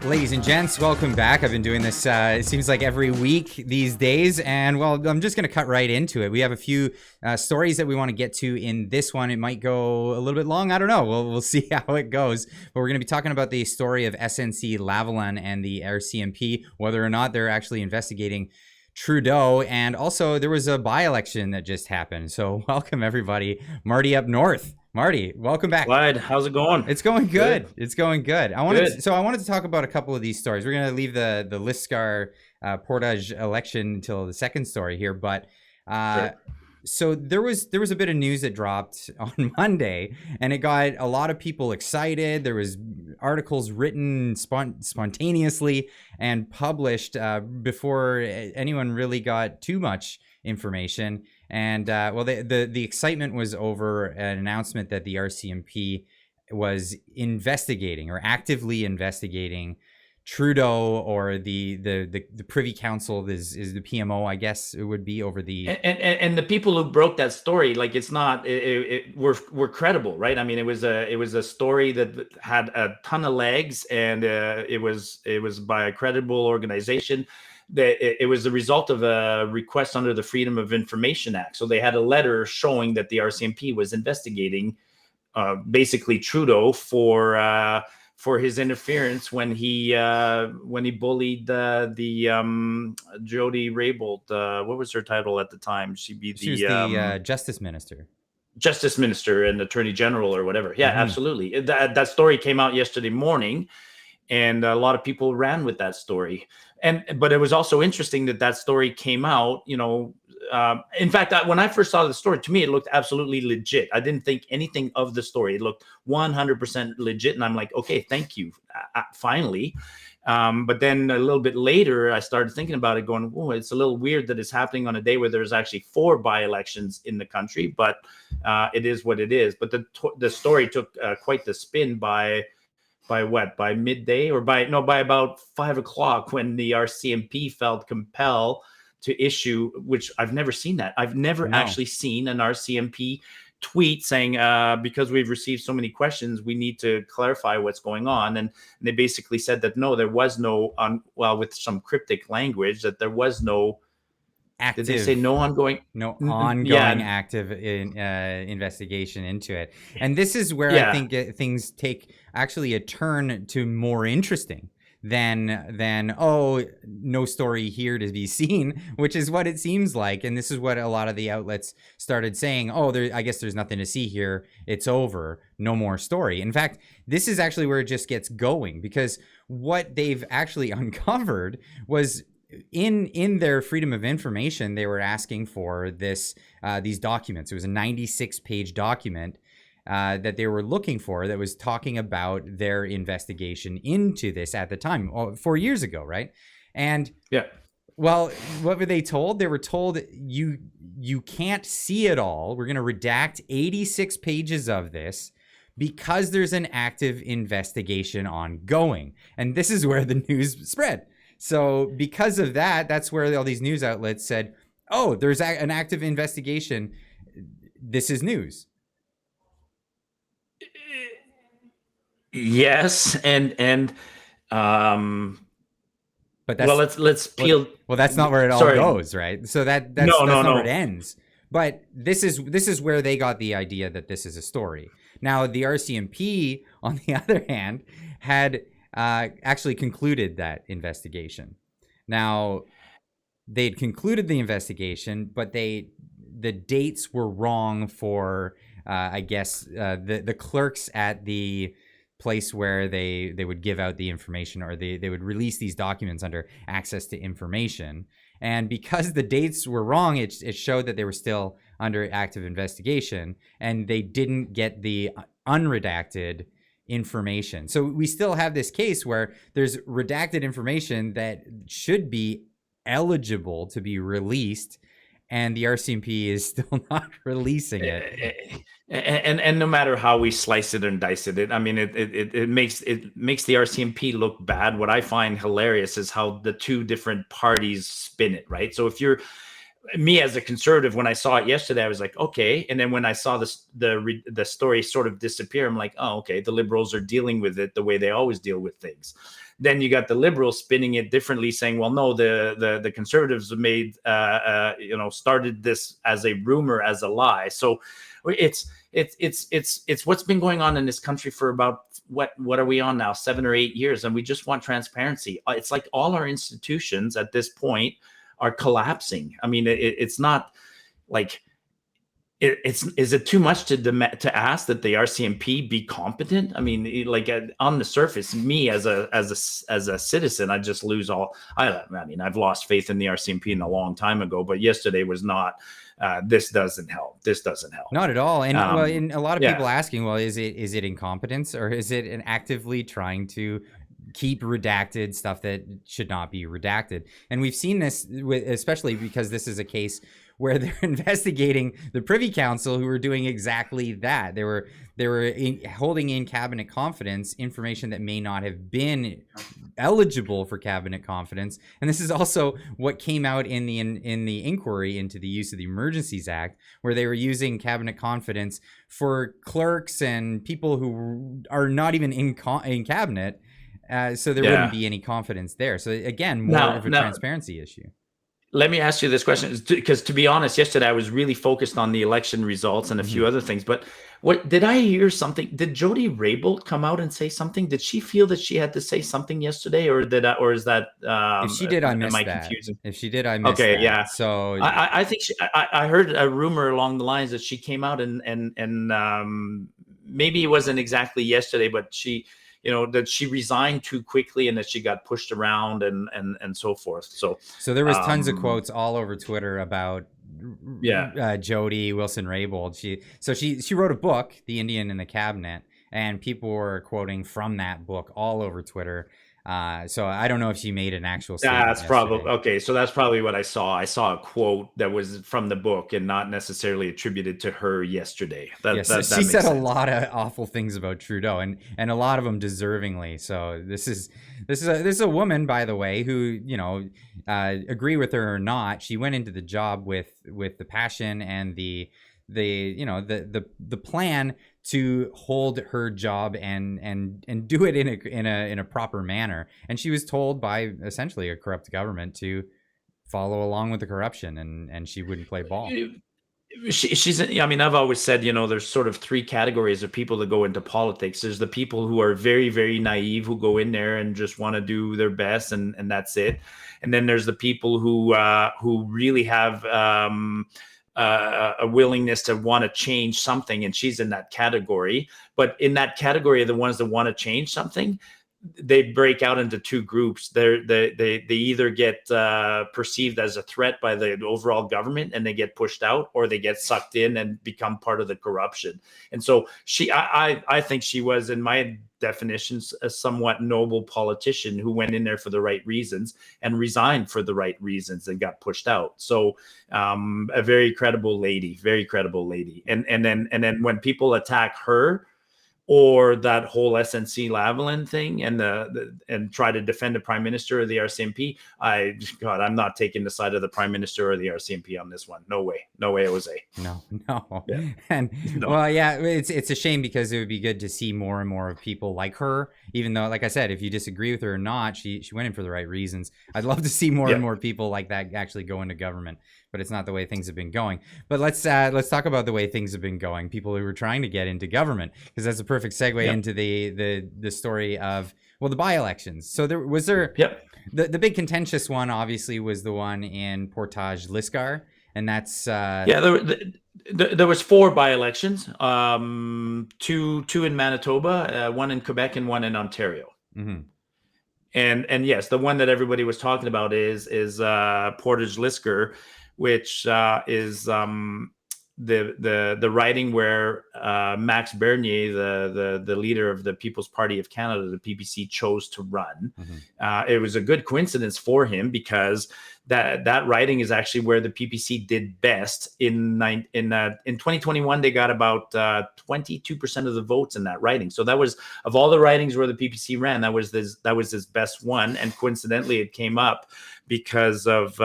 Ladies and gents, welcome back. I've been doing this, it seems like every week these days, and well, I'm just going to cut right into it. We have a few stories that we want to get to in this one. It might go a little bit long. I don't know. We'll see how it goes. But we're going to be talking about the story of SNC-Lavalin and the RCMP, whether or not they're actually investigating Trudeau. And also, there was a by-election that just happened. So welcome, everybody. Marty Up North. Marty, welcome back. Clyde, how's it going? It's going good. It's going good. I wanted to talk about a couple of these stories. We're going to leave the Liscar Portage election until the second story here, but Sure. so there was a bit of news that dropped on Monday, and it got a lot of people excited. There was articles written spontaneously and published before anyone really got too much information. And well, the excitement was over an announcement that the RCMP was investigating or actively investigating Trudeau, or the Privy Council is the PMO, I guess it would be, over the and the people who broke that story, like, it's not were credible, right? I mean, it was a story that had a ton of legs, and it was by a credible organization. It was the result of a request under the Freedom of Information Act. So they had a letter showing that the RCMP was investigating basically Trudeau for his interference when he bullied the Jody Raybould. What was her title at the time? She was the Justice Minister. Justice Minister and Attorney General or whatever. Yeah, absolutely. That story came out yesterday morning, and a lot of people ran with that story. But it was also interesting that story came out, in fact, when I first saw the story, to me, it looked absolutely legit. I didn't think anything of the story. It looked 100% legit. And I'm like, okay, thank you. Finally. But then a little bit later, I started thinking about it, going, oh, it's a little weird that it's happening on a day where there's actually 4 by-elections in the country, but it is what it is. But the story took quite the spin by midday, or by about 5 o'clock, when the RCMP felt compelled to issue, which I've never seen that. I've never actually seen an RCMP tweet saying, because we've received so many questions, we need to clarify what's going on. And they basically said that no, there was no, with some cryptic language, that there was no active. Did they say no ongoing? No ongoing active investigation into it. And this is where I think things take actually a turn to more interesting than oh, no story here to be seen, which is what it seems like. And this is what a lot of the outlets started saying. Oh, I guess there's nothing to see here. It's over. No more story. In fact, this is actually where it just gets going, because what they've actually uncovered was in their Freedom of Information, they were asking for these documents. It was a 96-page document that they were looking for, that was talking about their investigation into this at the time, 4 years ago, right? And well, what were they told? They were told, you can't see it all. We're going to redact 86 pages of this because there's an active investigation ongoing. And this is where the news spread. So because of that, that's where all these news outlets said, oh, there's an active investigation. This is news. Yes, but let's peel. Well, that's not where it all goes, right? So that's not where it ends. But this is where they got the idea that this is a story. Now, the RCMP, on the other hand, had actually concluded that investigation. Now, they'd concluded the investigation, but the dates were wrong for I guess the clerks at the place where they would give out the information, or they would release these documents under access to information. And because the dates were wrong, it showed that they were still under active investigation, and they didn't get the unredacted information. So we still have this case where there's redacted information that should be eligible to be released, and the RCMP is still not releasing it. And no matter how we slice it and dice it, I mean, it makes the RCMP look bad. What I find hilarious is how the two different parties spin it, right? So if you're me as a conservative, when I saw it yesterday, I was like, okay. And then when I saw the story sort of disappear, I'm like, oh, okay, the Liberals are dealing with it the way they always deal with things. Then you got the Liberals spinning it differently, saying, well, no, the Conservatives have made, started this as a rumor, as a lie. So it's what's been going on in this country for about what are we on now, 7 or 8 years, and we just want transparency. It's like all our institutions at this point are collapsing. I mean, it's not like is it too much to ask that the RCMP be competent? I mean, like on the surface, me as a citizen, I just lose all. I mean, I've lost faith in the RCMP in a long time ago, but yesterday was not. This doesn't help. This doesn't help. Not at all. And and a lot of people asking, well, is it incompetence, or is it an actively trying to keep redacted stuff that should not be redacted? And we've seen this, especially because this is a case where they're investigating the Privy Council, who were doing exactly that. They were holding in cabinet confidence information that may not have been eligible for cabinet confidence. And this is also what came out in the inquiry into the use of the Emergencies Act, where they were using cabinet confidence for clerks and people who are not even in cabinet. So there wouldn't be any confidence there. So again, more of a transparency issue. Let me ask you this question, because to be honest, yesterday I was really focused on the election results and a few other things. But what did I hear something? Did Jody Raybould come out and say something? Did she feel that she had to say something yesterday, or is that? If she did, I missed that. Confusing? If she did, I missed that. Okay, yeah. So I think I heard a rumor along the lines that she came out and maybe it wasn't exactly yesterday, but she. That she resigned too quickly and that she got pushed around and so forth. So there was tons of quotes all over Twitter about Jody Wilson-Raybould. She wrote a book, The Indian in the Cabinet, and people were quoting from that book all over Twitter. So I don't know if she made an actual statement. That's probably okay. So that's probably what I saw. I saw a quote that was from the book and not necessarily attributed to her yesterday. She said a lot of awful things about Trudeau, and a lot of them deservingly. So this is a woman, by the way, who agree with her or not, she went into the job with the passion and the plan to hold her job and do it in a proper manner. And she was told by essentially a corrupt government to follow along with the corruption, and she wouldn't play ball. I've always said, there's sort of three categories of people that go into politics. There's the people who are very, very naive, who go in there and just want to do their best, and that's it. And then there's the people who really have a willingness to want to change something, and she's in that category. But in that category of the ones that want to change something, they break out into two groups. They either get perceived as a threat by the overall government and they get pushed out, or they get sucked in and become part of the corruption. And so I think she was, in my definitions, a somewhat noble politician who went in there for the right reasons and resigned for the right reasons and got pushed out. So a very credible lady. And then when people attack her, or that whole SNC-Lavalin thing, and try to defend the Prime Minister or the RCMP, I'm not taking the side of the Prime Minister or the RCMP on this one. No way, Jose. No. Yeah. And no. Well, yeah, it's a shame, because it would be good to see more and more of people like her. Even though, like I said, if you disagree with her or not, she went in for the right reasons. I'd love to see more and more people like that actually go into government. But it's not the way things have been going. But let's talk about the way things have been going. People who were trying to get into government, because that's a perfect segue into the story of the by-elections. So there the big contentious one, obviously, was the one in Portage Lisgar, and that's there was 4 by-elections, 2 in Manitoba, 1 in Quebec, and 1 in Ontario. Mm-hmm. And yes, the one that everybody was talking about is Portage Lisgar, which is the riding where Max Bernier, the leader of the People's Party of Canada, the PPC, chose to run. Mm-hmm. It was a good coincidence for him, because that riding is actually where the PPC did best. In 2021, they got about 22% of the votes in that riding. So that was, of all the ridings where the PPC ran, that was his best one. And coincidentally, it came up because of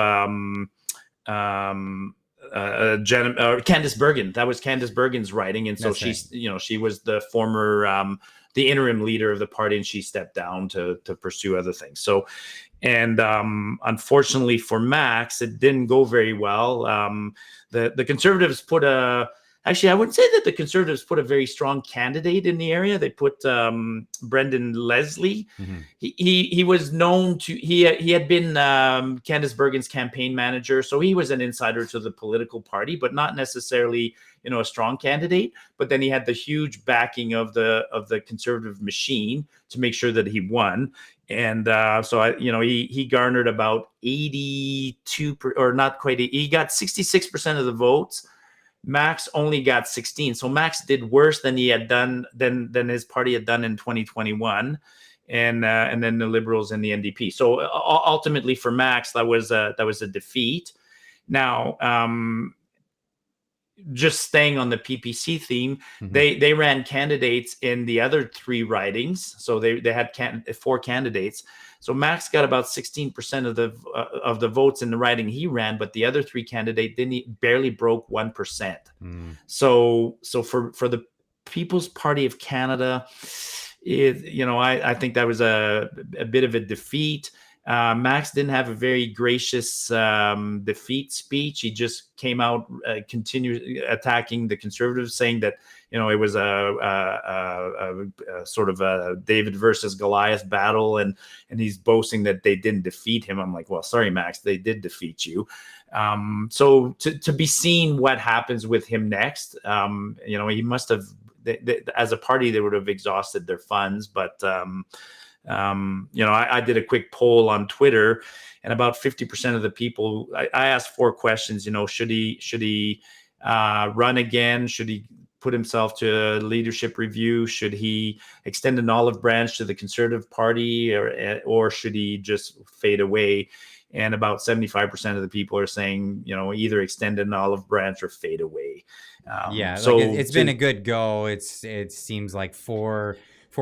Candice Bergen. That was Candice Bergen's writing, and so she's right. She was the former the interim leader of the party, and she stepped down to pursue other things. So, and unfortunately for Max, it didn't go very well. The Conservatives put Actually, I wouldn't say that the Conservatives put a very strong candidate in the area. They put Brendan Leslie. Mm-hmm. He was known to he had been Candice Bergen's campaign manager, so he was an insider to the political party, but not necessarily a strong candidate. But then he had the huge backing of the Conservative machine to make sure that he won. And so he garnered about 82 or not quite. He got 66% of the votes. Max only got 16. So Max did worse than he had done than his party had done in 2021, and then the Liberals and the NDP. So ultimately for Max, that was a defeat. Now, just staying on the PPC theme, mm-hmm. they ran candidates in the other three ridings. So they had 4 candidates. So Max got about 16% of the votes in the riding he ran, but the other 3 candidates barely broke 1%. Mm. So for the People's Party of Canada, I think that was a bit of a defeat. Max didn't have a very gracious defeat speech. He just came out, continued attacking the Conservatives, saying that it was a sort of a David versus Goliath battle, and he's boasting that they didn't defeat him. I'm like, well, sorry, Max, they did defeat you. So to be seen what happens with him next. He must have, as a party, they would have exhausted their funds, but. I did a quick poll on Twitter, and about 50% of the people, I asked 4 questions. Should he run again? Should he put himself to a leadership review? Should he extend an olive branch to the Conservative Party, or should he just fade away? And about 75% of the people are saying, either extend an olive branch or fade away. So it's been a good go. It seems like four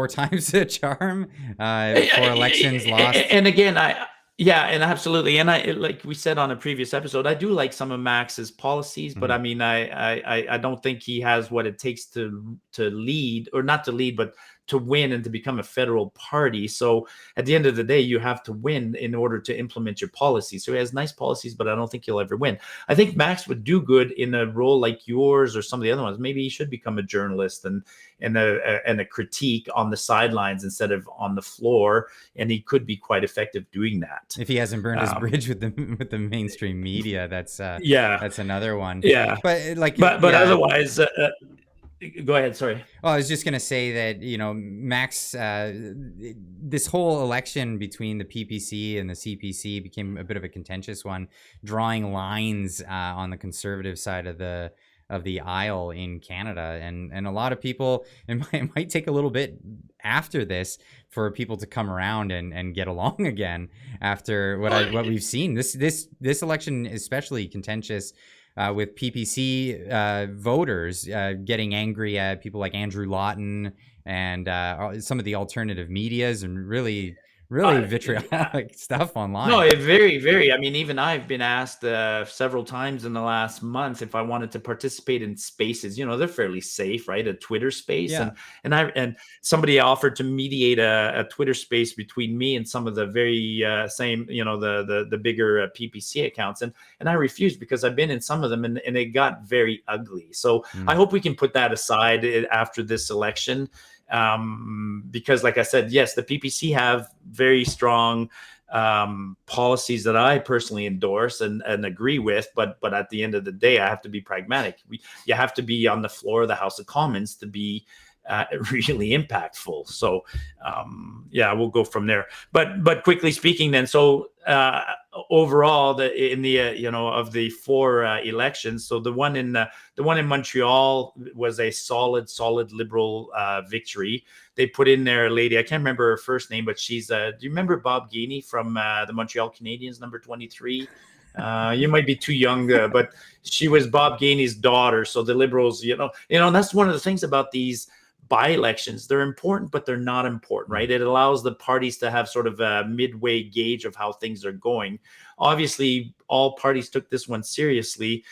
times the charm, 4 elections lost. And again, and absolutely. And like we said on a previous episode, I do like some of Max's policies, but I mean, I don't think he has what it takes to lead, or not to lead, but to win and to become a federal party. So at the end of the day, you have to win in order to implement your policies. So he has nice policies, but I don't think he'll ever win. I think Max would do good in a role like yours or some of the other ones. Maybe he should become a journalist and a critique on the sidelines instead of on the floor. And he could be quite effective doing that. If he hasn't burned his bridge with the mainstream media, that's another one. Yeah. But otherwise, go ahead. Sorry. Well, I was just going to say that, Max, this whole election between the PPC and the CPC became a bit of a contentious one, drawing lines on the Conservative side of the aisle in Canada. And a lot of people, it might take a little bit after this for people to come around and get along again after what we've seen. This election is especially contentious. With PPC voters getting angry at people like Andrew Lawton and some of the alternative medias, and really vitriolic stuff online. No, very, very. I mean, even I've been asked several times in the last month if I wanted to participate in spaces. They're fairly safe, right? A Twitter space, and somebody offered to mediate a Twitter space between me and some of the very same, the bigger PPC accounts, and I refused because I've been in some of them, and it got very ugly. So I hope we can put that aside after this election. Because like I said, yes, the PPC have very strong policies that I personally endorse and agree with, but at the end of the day, I have to be pragmatic. You have to be on the floor of the House of Commons to be really impactful. So we'll go from there. But quickly speaking, then, so overall, in the of the 4 elections, so the one in Montreal was a solid Liberal victory. They put in there a lady, I can't remember her first name, but she's do you remember Bob Gainey from the Montreal Canadiens, number 23? You might be too young, but she was Bob Gainey's daughter. So the Liberals, and that's one of the things about these by-elections, they're important, but they're not important, right? It allows the parties to have sort of a midway gauge of how things are going. Obviously, all parties took this one seriously.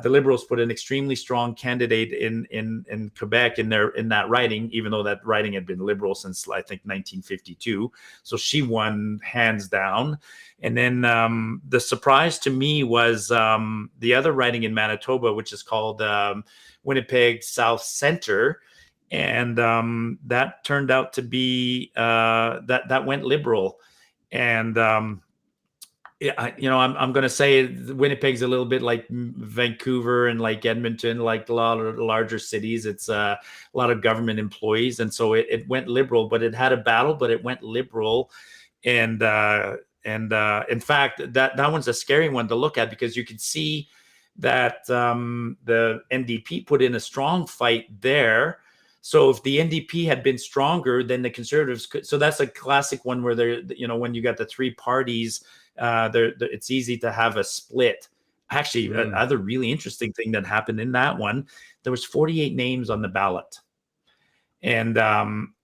The Liberals put an extremely strong candidate in Quebec in that riding, even though that riding had been Liberal since I think 1952. So she won hands down. And then the surprise to me was the other riding in Manitoba, which is called Winnipeg South Centre, and that turned out to be that went Liberal. And I'm going to say Winnipeg's a little bit like Vancouver and like Edmonton, like a lot of larger cities. It's a lot of government employees, and so it went Liberal, but it had a battle, but it went Liberal. And in fact, that one's a scary one to look at, because you could see that the NDP put in a strong fight there. So if the NDP had been stronger, then the Conservatives could. So that's a classic one where they're, when you got the three parties, it's easy to have a split. Actually, another really interesting thing that happened in that one, there was 48 names on the ballot. And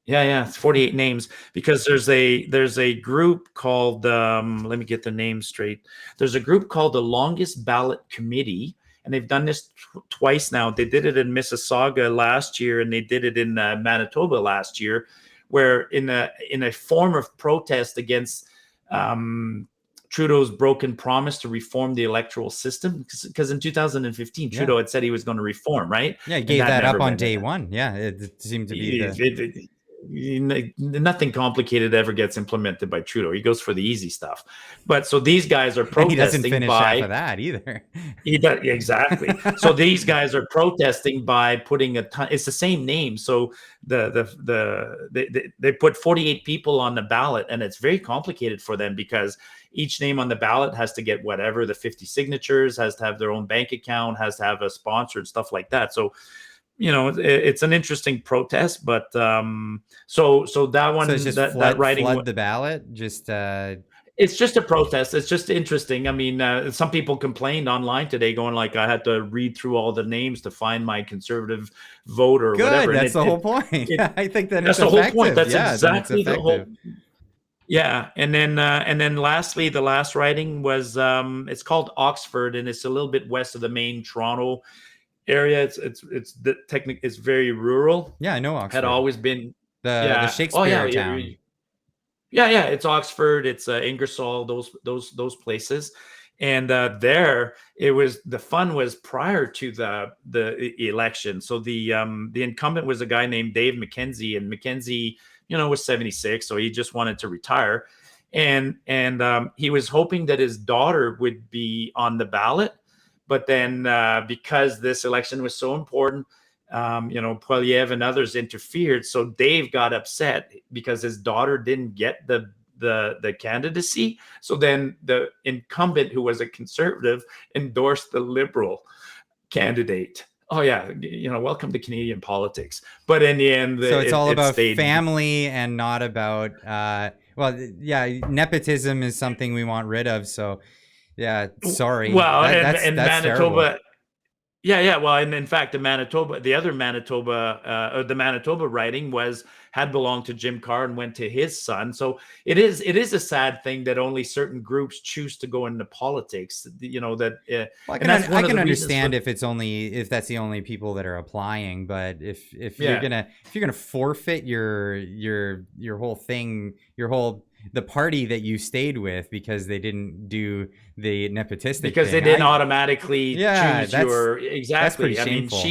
it's 48 names, because there's a group called let me get the name straight. There's a group called the Longest Ballot Committee, and they've done this twice now. They did it in Mississauga last year, and they did it in Manitoba last year, where in a form of protest against Trudeau's broken promise to reform the electoral system, because in 2015 Trudeau had said he was going to reform, right? Yeah, he gave that up on day one. Yeah, it seemed to be nothing complicated ever gets implemented by Trudeau. He goes for the easy stuff. But so these guys are protesting. He doesn't finish half of that either. He does, exactly. So these guys are protesting by putting it's the same name. So they put 48 people on the ballot, and it's very complicated for them, because each name on the ballot has to get whatever the 50 signatures, has to have their own bank account, has to have a sponsor and stuff like that. So it's an interesting protest, but so that one, so it's just that writing, flood the ballot, it's just a protest. It's just interesting. I mean, some people complained online today, going like, I had to read through all the names to find my Conservative vote or whatever. That's the whole point. I think that's the effective. Whole point. That's exactly the whole. Yeah, and then lastly, the last writing was it's called Oxford, and it's a little bit west of the main Toronto area. It's very rural. Yeah, I know Oxford. Had always been the Shakespeare town. Yeah, it's Oxford, it's Ingersoll, those places. And there it was, the fun was prior to the election. So the incumbent was a guy named Dave McKenzie, and McKenzie, was 76, so he just wanted to retire. And he was hoping that his daughter would be on the ballot. But then because this election was so important, Poilievre and others interfered. So Dave got upset because his daughter didn't get the candidacy. So then the incumbent, who was a Conservative, endorsed the Liberal candidate. Oh yeah, welcome to Canadian politics. But in the end, so it's all about family and not about nepotism is something we want rid of. So yeah, sorry. Well, that's Manitoba. Terrible. Yeah. Well, and in fact, the Manitoba writing had belonged to Jim Carr and went to his son. So it is a sad thing that only certain groups choose to go into politics. I can understand if that's the only people that are applying, but if you're gonna forfeit your whole thing, the party that you stayed with because they didn't do the nepotistic because thing. They didn't automatically choose your exactly. That's pretty shameful.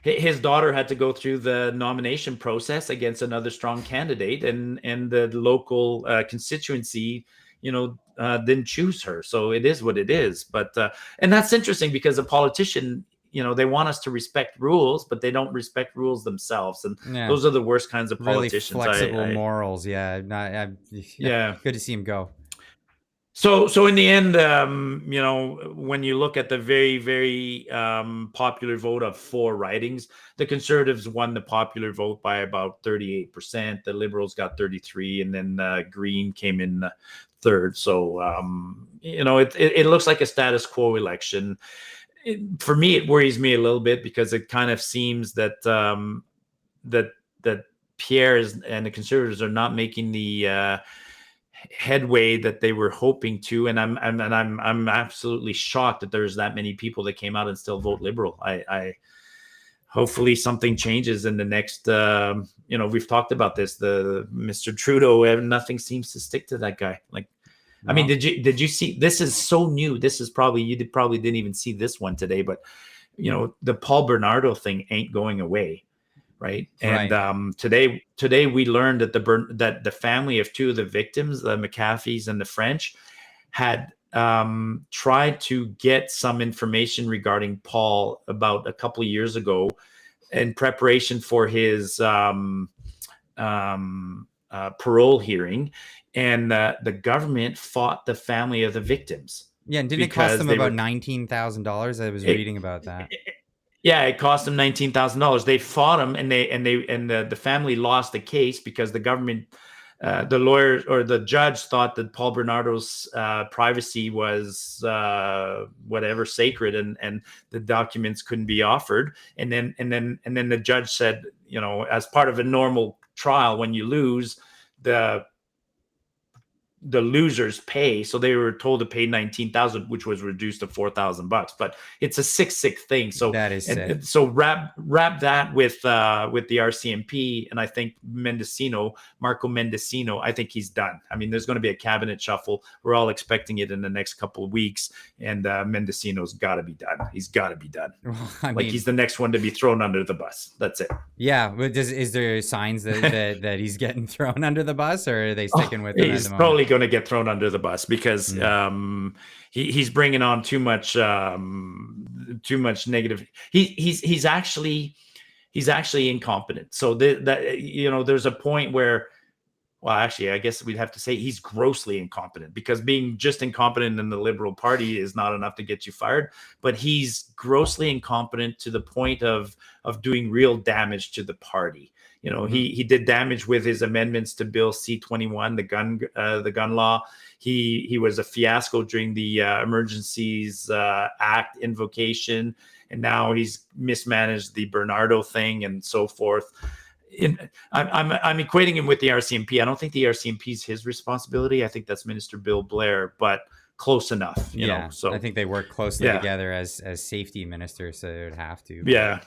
His daughter had to go through the nomination process against another strong candidate, and the local constituency, didn't choose her. So it is what it is. But and that's interesting, because a politician, they want us to respect rules, but they don't respect rules themselves. And those are the worst kinds of politicians. Really flexible morals. Yeah. Good to see him go. So in the end, when you look at the very, very popular vote of 4 ridings, the Conservatives won the popular vote by about 38%. The Liberals got 33%, and then Green came in third. So, it looks like a status quo election. For me, it worries me a little bit, because it kind of seems that that Pierre and the Conservatives are not making the headway that they were hoping to, and I'm absolutely shocked that there's that many people that came out and still vote Liberal. I hopefully something changes in the next. We've talked about this. The Mr. Trudeau, nothing seems to stick to that guy. Like, no. I mean, did you see? This is so new. This is probably probably didn't even see this one today, but the Paul Bernardo thing ain't going away. Right. And today we learned that the family of two of the victims, the McAfees and the French, had tried to get some information regarding Paul about a couple of years ago in preparation for his parole hearing. And the government fought the family of the victims. Yeah. And didn't it cost them about $19,000? I was reading about that. Yeah, it cost them $19,000. They fought him, and the family lost the case because the government, the lawyer or the judge thought that Paul Bernardo's privacy was whatever sacred, and the documents couldn't be offered. And then the judge said, as part of a normal trial, when you lose, the losers pay. So they were told to pay $19,000, which was reduced to $4,000. But it's a sick thing. So that is sick. And so wrap that with the RCMP, and I think Marco Mendicino, I think he's done. I mean, there's going to be a cabinet shuffle. We're all expecting it in the next couple of weeks, and Mendicino's got to be done. He's got to be done. Well, he's the next one to be thrown under the bus. That's it. Yeah, but is there signs that he's getting thrown under the bus, or are they sticking with him? He's probably going to get thrown under the bus because he's bringing on too much negative. He's actually incompetent. So there's a point where, well, actually, I guess we'd have to say he's grossly incompetent, because being just incompetent in the Liberal Party is not enough to get you fired. But he's grossly incompetent to the point of doing real damage to the party. He did damage with his amendments to Bill C-21, the gun law. He was a fiasco during the Emergencies Act invocation, and now he's mismanaged the Bernardo thing and so forth. I'm equating him with the RCMP. I don't think the RCMP is his responsibility. I think that's Minister Bill Blair, but close enough. You know, so I think they work closely together as safety ministers, so they would have to. Yeah.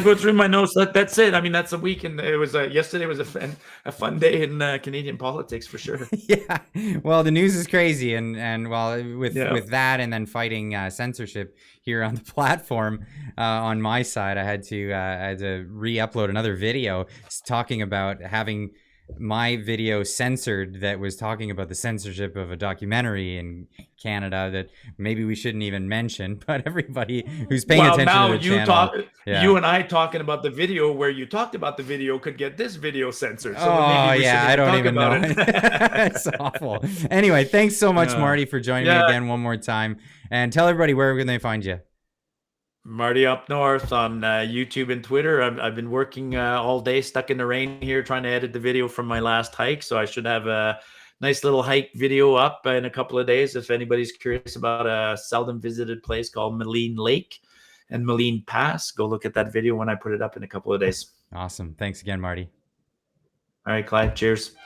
Go through my notes. That's it. I mean, that's a week, and it was yesterday was a fun day in Canadian politics for sure. Yeah. Well, the news is crazy, and with that, and then fighting censorship here on the platform on my side, I had to re-upload another video talking about having my video censored that was talking about the censorship of a documentary in Canada that maybe we shouldn't even mention, but everybody who's paying attention to the channel. You and I talking about the video where you talked about the video could get this video censored. So I don't even know. It's awful. Anyway, thanks so much, Marty, for joining me again one more time. And tell everybody, where can they find you? Marty Up North on YouTube and Twitter. I've been working all day, stuck in the rain here, trying to edit the video from my last hike. So I should have a nice little hike video up in a couple of days. If anybody's curious about a seldom visited place called Maligne Lake and Maligne Pass, go look at that video when I put it up in a couple of days. Awesome. Thanks again, Marty. All right, Clyde. Cheers.